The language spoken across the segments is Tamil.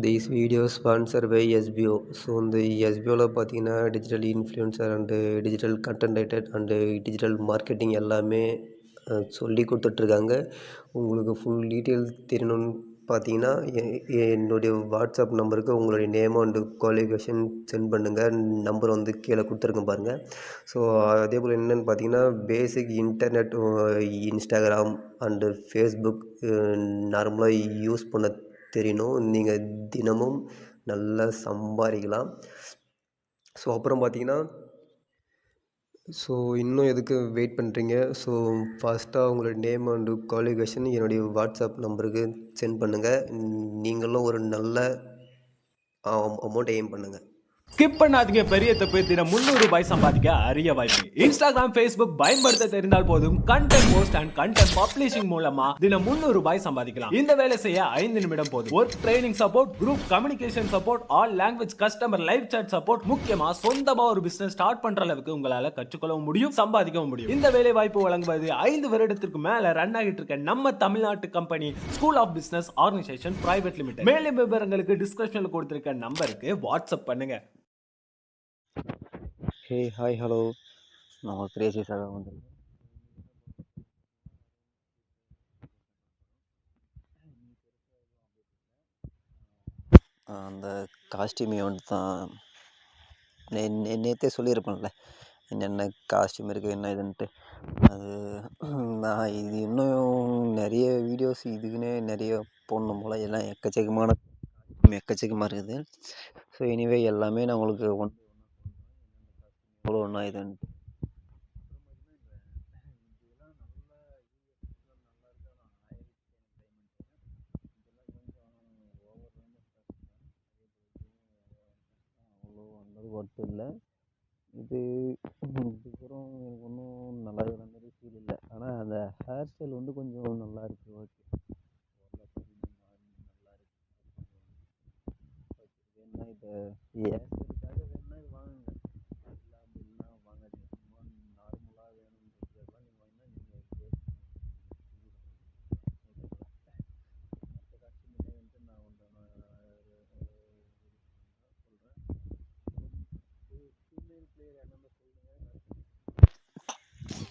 These video sponsor by SPO. So இந்த எஸ்பிஓவில் பார்த்தீங்கன்னா digital influencer and digital content writer and digital marketing எல்லாமே சொல்லி கொடுத்துட்ருக்காங்க. உங்களுக்கு ஃபுல் டீட்டெயில் தெரியணும்னு பார்த்தீங்கன்னா என்னுடைய வாட்ஸ்அப் நம்பருக்கு உங்களுடைய நேம் அண்டு குவாலிஃபிகேஷன் சென்ட் பண்ணுங்கள். நம்பர் வந்து கீழே கொடுத்துருக்கேன் பாருங்கள். ஸோ அதே போல் என்னென்னு பார்த்தீங்கன்னா பேசிக் இன்டர்நெட், இன்ஸ்டாகிராம் அண்டு ஃபேஸ்புக் நார்மலாக யூஸ் பண்ண தெரியணும். நீங்கள் தினமும் நல்லா சம்பாதிக்கலாம். ஸோ அப்புறம் பார்த்தீங்கன்னா இன்னும் எதுக்கு வெயிட் பண்ணுறீங்க? ஃபஸ்ட்டாக உங்களோட நேம் அண்டு குவாலிஃபிகேஷன் என்னுடைய வாட்ஸ்அப் நம்பருக்கு சென்ட் பண்ணுங்கள். நீங்களும் ஒரு நல்ல அமௌண்ட் எய்ம் பண்ணுங்கள். ஸ்கிப் பண்ணாதீங்க, பெரிய தப்பு. தினம் ₹300 சம்பாதிக்க அரிய வாய்ப்பு. இன்ஸ்டாகிராம், ஃபேஸ்புக் பயன்படுத்த தெரிந்தால் போதும். Content post and content publishing மூலமா தினம் ₹300 சம்பாதிக்கலாம். இந்த வேலை செய்ய 5 நிமிடம் போதும். Work training support, group communication support, all language customer live chat support, முக்கியமா சொந்தமா ஒரு பிசினஸ் ஸ்டார்ட் பண்ற அளவுக்கு உங்களால கற்றுக்கொள்ளவும் முடியும், சம்பாதிக்கவும் முடியும். இந்த வேலை வாய்ப்பு வழங்குவது 5 வருடத்திற்கு மேல ரன் ஆகிட்டு இருக்க நம்ம தமிழ்நாட்டு company school of business organisation private limited. மேலும் விவரங்களுக்கு டிஸ்கிரிப்ஷன்ல கொடுத்திருக்க நம்பருக்கு வாட்ஸ்அப் பண்ணுங்க. ஹே ஹாய் ஹலோ, நான் கிரேசிஸாக வந்திருக்கேன். அந்த காஸ்டியூம் ஈவெண்ட் தான் நேற்றே சொல்லியிருப்பேன்ல என்னென்ன காஸ்டியூம் இருக்குது என்ன இதுன்ட்டு. அது நான் இது இன்னும் நிறைய வீடியோஸ் இதுக்குன்னே நிறைய போடணும் போல். எல்லாம் எக்கச்சக்கமாக இருக்குது. ஸோ எனிவே எல்லாமே நான் உங்களுக்கு எவ்வளோ ஒன்றா இதுன்ட்டு ஒர்த்து இல்லை. இதுக்கப்புறம் எனக்கு ஒன்றும் நல்லா இருக்கிற மாதிரி ஃபீல் இல்லை. ஆனால் அந்த ஹேர் ஸ்டைல் வந்து கொஞ்சம் நல்லா இருக்குது. ஓகே, வேணா இதை ஏசுறதுக்காக வேணா இது வாங்குங்க, இல்லை அப்படின்னா வாங்காதீங்க. சும்மா நார்மலாக வேணுன்றதுக்கெல்லாம் நீங்கள் வாங்கினா நீங்கள் மற்ற காஸ்டியூம் வந்து நான்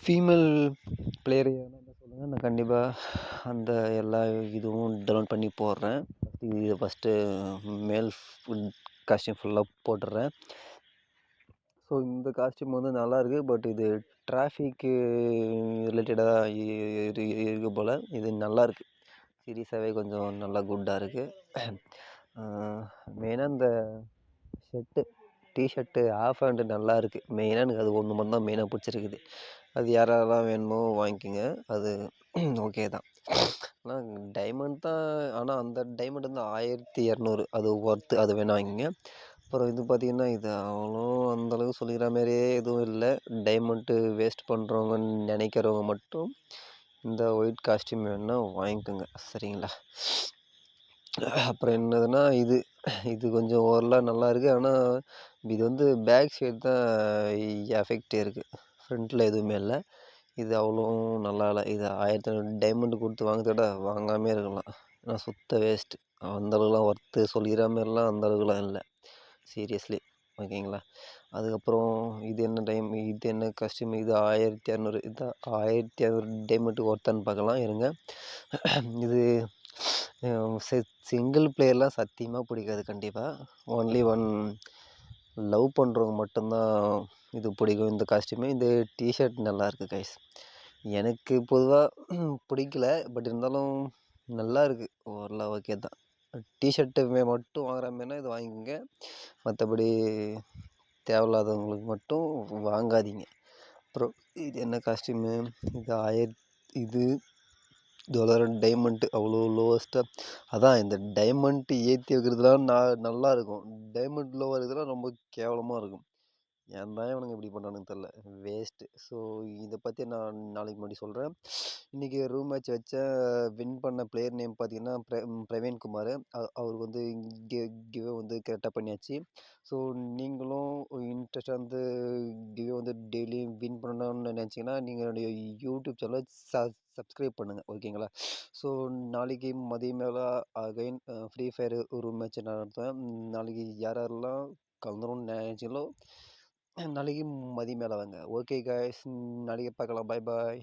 ஃபீமேல் பிளேயர் என்ன சொல்லுங்கள், நான் கண்டிப்பாக அந்த எல்லா இதுவும் டவுன்லோட் பண்ணி போடுறேன். இது ஃபஸ்ட்டு மேல் காஸ்டியூம் ஃபுல்லாக போட்டுடுறேன். ஸோ இந்த காஸ்டியூம் வந்து நல்லாயிருக்கு. பட் இது டிராஃபிக்கு ரிலேட்டடாக இருக்கு போல். இது நல்லாயிருக்கு, சீரியஸாகவே கொஞ்சம் நல்லா குட்டாக இருக்குது. மெயினாக இந்த டிஷர்ட்டு ஆஃப் ஹேண்டு நல்லா இருக்குது. மெயினாக எனக்கு அது ஒன்று மட்டும் தான் மெயினாக பிடிச்சிருக்குது. அது யாரெல்லாம் வேணுமோ வாங்கிக்கோங்க, அது ஓகே தான். ஆனால் டைமண்ட் தான், ஆனால் அந்த டைமண்ட் வந்து 1200, அது ஒர்த்து, அது வேணா வாங்கிங்க. அப்புறம் இது பார்த்திங்கன்னா இது அவ்வளோ அந்தளவுக்கு சொல்லிக்கிற மாதிரியே எதுவும் இல்லை. டைமண்ட்டு வேஸ்ட் பண்ணுறவங்கன்னு நினைக்கிறவங்க மட்டும் இந்த ஒயிட் காஸ்டியூம் வேணுன்னா வாங்கிக்கோங்க, சரிங்களா? அப்புறம் என்னதுன்னா இது கொஞ்சம் ஓரளவு நல்லா இருக்குது. ஆனால் இது வந்து பேக் சைடு தான் எஃபெக்ட் இருக்குது, ஃப்ரண்ட்டில் எதுவுமே இல்லை. இது அவ்வளோ நல்லா இல்லை. இது 1500 டைமண்ட் கொடுத்து வாங்கிறத விட வாங்காமே இருக்கலாம். ஆனால் சுத்த வேஸ்ட்டு. அந்தளவுக்குலாம் ஒர்த்து சொல்லிக்கிற மாதிரிலாம் அந்தளவுக்குலாம் இல்லை, சீரியஸ்லி, ஓகேங்களா? அதுக்கப்புறம் இது என்ன காஸ்டியூம், இது 1200. இது 1200 டைமண்ட்டுக்கு ஒர்த்தான்னு பார்க்கலாம் இருங்க. இது சிங்கிள் பிளேயர்லாம் சத்தியமாக பிடிக்காது கண்டிப்பாக. ஒன்லி ஒன் லவ் பண்ணுறவங்க மட்டும்தான் இது பிடிக்கும் இந்த காஸ்டியூமு. இந்த டிஷர்ட் நல்லாயிருக்கு கைஸ். எனக்கு பொதுவாக பிடிக்கல, பட் இருந்தாலும் நல்லா இருக்குது, ஓரளவு ஓகே தான். டிஷர்ட்டு மட்டும் வாங்குற மாதிரினா இது வாங்கிக்கோங்க. மற்றபடி தேவையில்லாதவங்களுக்கு மட்டும் வாங்காதீங்க. அப்புறம் இது என்ன காஸ்டியூமு, இது $1 டைமண்ட்டு அவ்வளோ லோவஸ்ட்டாக. அதான் இந்த டைமண்ட்டு ஏற்றி வைக்கிறதுலாம் நல்லாயிருக்கும். டைமண்ட் லோவாக இருக்கிறதுலாம் ரொம்ப கேவலமாக இருக்கும். ஏன் தான் இவனுங்க இப்படி பண்ணுறானுங்க தெரில, வேஸ்ட்டு. ஸோ இதை பற்றி நான் நாளைக்கு முன்னாடி சொல்கிறேன். இன்றைக்கி ரூம் மேட்ச் வச்சேன். வின் பண்ண பிளேயர் நேம் பார்த்தீங்கன்னா பிரவீன்குமார். அவருக்கு வந்து கிவ்வே வந்து கரெக்டாக பண்ணியாச்சு. ஸோ நீங்களும் இன்ட்ரெஸ்ட்டாக கிவ்வே வந்து டெய்லியும் வின் பண்ணணும்னு நினச்சிங்கன்னா நீங்கள் என்னுடைய யூடியூப் சேனலை சப்ஸ்கிரைப் பண்ணுங்கள் ஓகேங்களா. ஸோ நாளைக்கு மதியம் மேலே அகைன் ஃப்ரீ ஃபயர் ஒரு மேட்ச் நடத்துவேன். நாளைக்கு யார் யாரெல்லாம் கலந்துருன்னு நினைச்சீங்களோ நாளைக்கு மதியம் மேலே வாங்க. ஓகே காய்ஸ், நாளைக்கு பார்க்கலாம். பாய் பாய்.